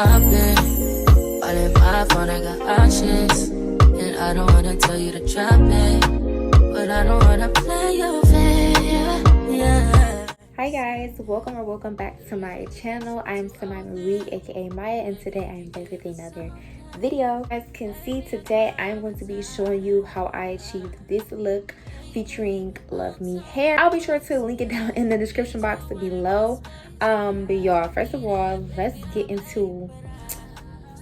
I've been all in my phone, I got options. And I don't wanna tell you to drop it, but I don't wanna play your fair, yeah. Hi guys, welcome back to my channel. I'm Samai Marie, aka Maya, and today I'm back with another video. As you can see, today I'm going to be showing you how I achieved this look featuring Luvme hair. I'll be sure to link it down in the description box below. But y'all, first of all, let's get into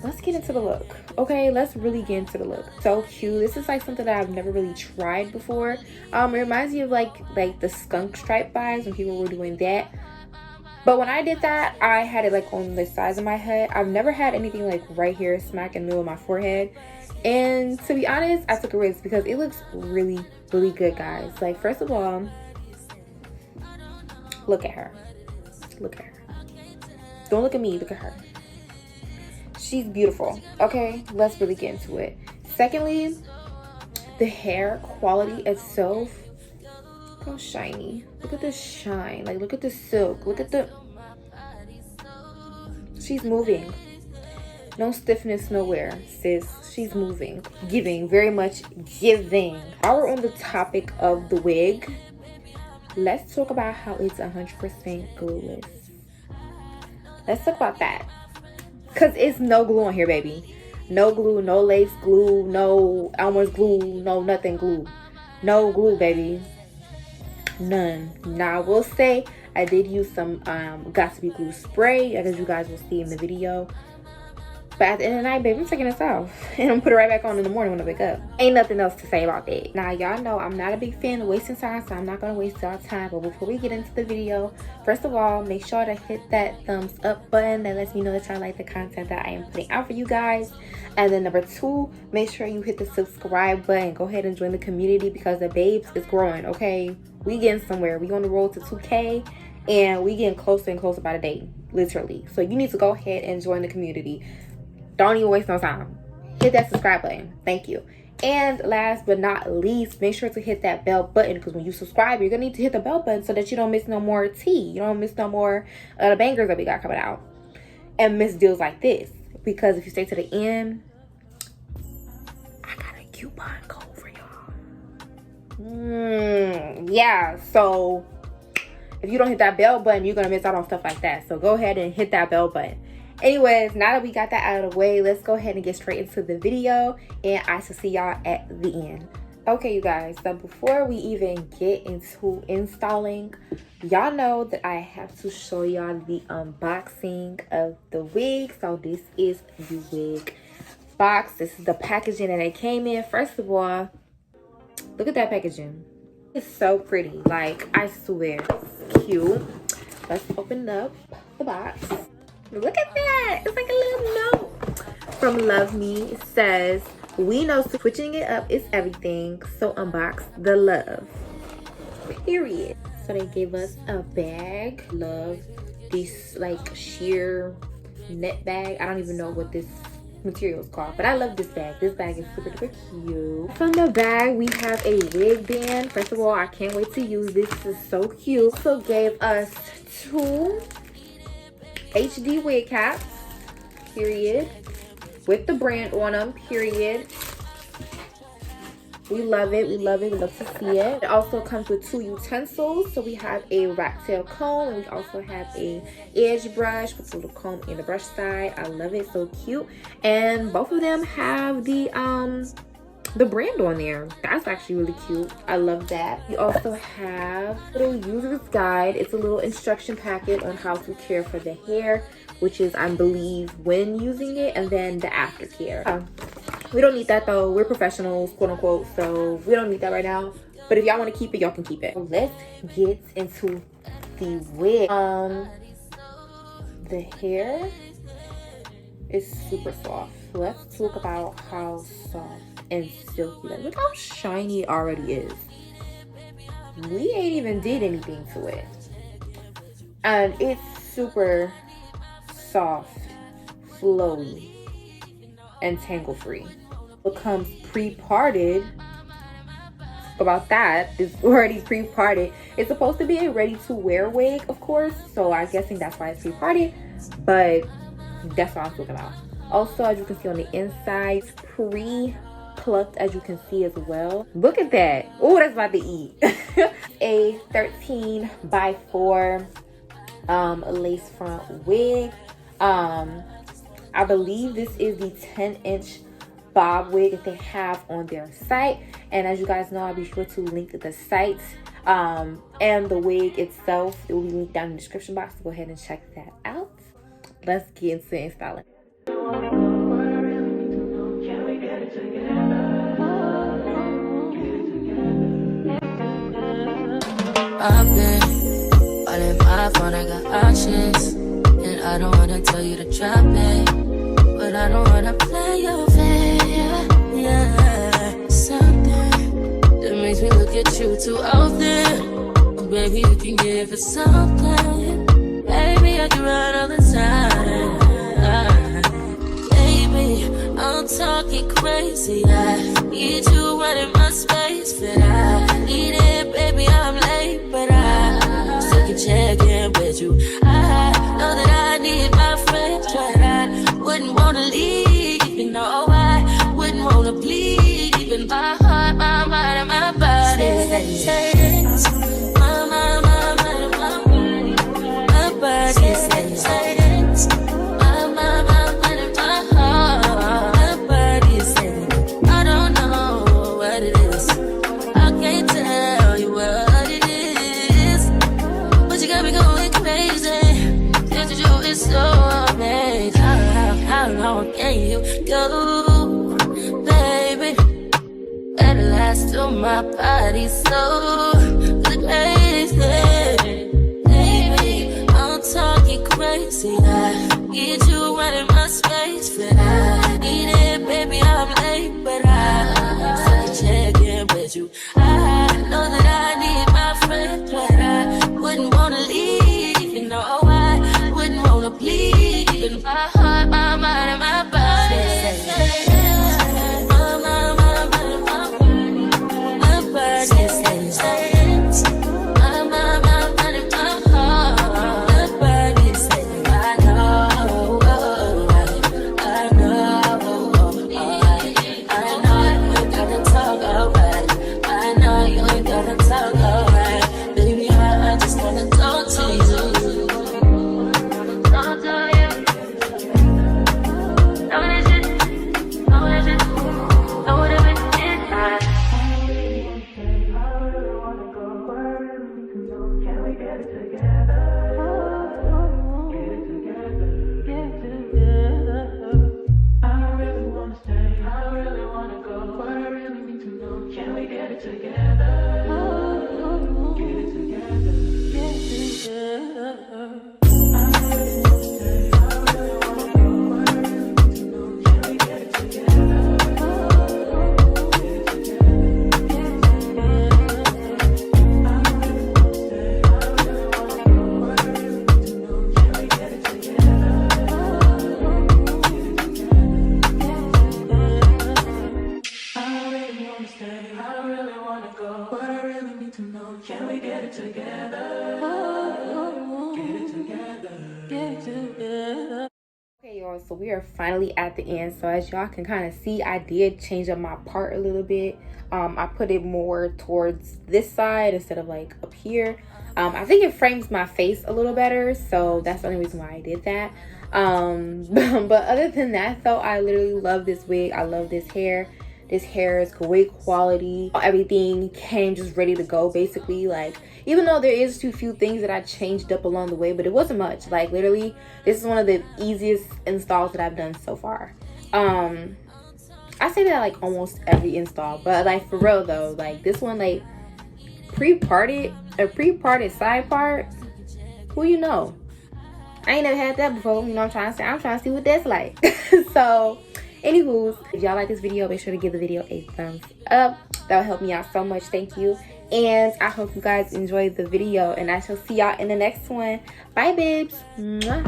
the look. Okay, let's really get into the look. So cute. This is like something that I've never really tried before. It reminds me of like the skunk stripe vibes when people were doing that. But when I did that, I had it like on the sides of my head. I've never had anything like right here smack in the middle of my forehead. And to be honest, I took a risk because it looks really, really good, guys. Like, first of all, look at her. Look at her. Don't look at me, look at her. She's beautiful. Okay, let's really get into it. Secondly, the hair quality itself, look how shiny. Look at the shine. Like, look at the silk. Look at the, she's moving. No stiffness nowhere, sis. She's moving. Giving, very much giving. While we're on the topic of the wig, let's talk about how it's 100% glueless. Let's talk about that. Because it's no glue on here, baby. No glue, no lace glue, no Elmer's glue, no nothing glue. No glue, baby. None. Now, I will say I did use some Got To Be Glue spray, as you guys will see in the video. But at the end of the night, baby, I'm taking this off. And I'm gonna put it right back on in the morning when I wake up. Ain't nothing else to say about that. Now, y'all know I'm not a big fan of wasting time, so I'm not gonna waste y'all time. But before we get into the video, first of all, make sure to hit that thumbs up button. That lets me know that y'all like the content that I am putting out for you guys. And then number two, make sure you hit the subscribe button. Go ahead and join the community because the babes is growing, okay? We getting somewhere. We on the road to 2K. And we getting closer and closer by the day, literally. So you need to go ahead and join the community. Don't even waste no time. Hit that subscribe button. Thank you. And last but not least, make sure to hit that bell button because when you subscribe, you're going to need to hit the bell button so that you don't miss no more tea. You don't miss no more the bangers that we got coming out. And miss deals like this. Because if you stay to the end, I got a coupon code for y'all. Yeah, so if you don't hit that bell button, you're going to miss out on stuff like that. So go ahead and hit that bell button. Anyways, now that we got that out of the way, let's go ahead and get straight into the video, and I shall see y'all at the end. Okay, you guys, so before we even get into installing, y'all know that I have to show y'all the unboxing of the wig. So this is the wig box. This is the packaging that it came in. First of all, look at that packaging. It's so pretty. Like, I swear, it's cute. Let's open up the box. Look at that. It's like a little note from Luvme. It says, we know switching it up is everything, so unbox the love. Period. So they gave us a bag. Love this like sheer net bag. I don't even know what this material is called, but I love this bag. This bag is super duper cute. From the bag, we have a wig band. First of all, I can't wait to use this. This is so cute. Also gave us two HD wig caps, period, with the brand on them, period. We love it. We love it. We love to see it. It also comes with two utensils. So we have a rat tail comb, and we also have a edge brush with the little comb in the brush side. I love it. So cute. And both of them have the brand on there. That's actually really cute. I love that. We also have a little user's guide. It's a little instruction packet on how to care for the hair, which is, I believe, when using it, and then the aftercare. We don't need that though. We're professionals, quote unquote, so we don't need that right now. But if y'all want to keep it, y'all can keep it. So let's get into the wig. The hair is super soft. Let's talk about how soft and silky. Like, look how shiny it already is. We ain't even did anything to it, and it's super soft, flowy, and tangle free. It comes pre-parted. About that, it's already pre-parted. It's supposed to be a ready to wear wig, of course, so I'm guessing that's why it's pre-parted. But That's what I'm talking about. Also, as you can see on the inside, pre-plucked, as you can see as well. Look at that. Oh, that's about to eat. A 13 by 4 lace front wig. I believe this is the 10-inch bob wig that they have on their site, and as you guys know, I'll be sure to link the site and the wig itself. It will be linked down in the description box, so go ahead and check that out. Let's get into installing. I've been all in my phone, I got options, and I don't wanna tell you to drop it, but I don't wanna play your fair. Yeah, something that makes me look at you too often. Oh, baby, you can give it something. Baby, I can run all the time. Baby, I'm talking crazy. I need you running my space, but I need it, baby. I'm late, but I still can check in with you. I know that I need my friends, but I wouldn't wanna leave. You know, I wouldn't wanna bleed. Even my heart, my mind, and my body. My mind, and my body. My body says my mind, and my heart. My body says I don't know what it is. I can't tell you what it is, but you got me going crazy. This is you is so amazing. How long can you go, baby? Better last till my body's so crazy. Baby, I'm talking crazy. I need you running my space, but I need it, baby. I'm late, but I still check in with you. I know that I need my friends, but I wouldn't wanna leave. You know, I wouldn't wanna bleed. Even my heart, my mind, and my body. Okay, y'all, so we are finally at the end. So as y'all can kind of see, I did change up my part a little bit. I put it more towards this side instead of like up here. I think it frames my face a little better, so that's the only reason why I did that. But other than that though, I literally love this wig. I love this hair. This hair is great quality. Everything came just ready to go, basically. Like, even though there is too few things that I changed up along the way, but it wasn't much. Like, literally, this is one of the easiest installs that I've done so far. I say that like almost every install, but like for real though, like this one, like pre-parted side part, who you know? I ain't never had that before. You know what I'm trying to say? I'm trying to see what that's like. So anywho, if y'all like this video, make sure to give the video a thumbs up. That will help me out so much. Thank you. And I hope you guys enjoyed the video, and I shall see y'all in the next one. Bye, babes. Mwah.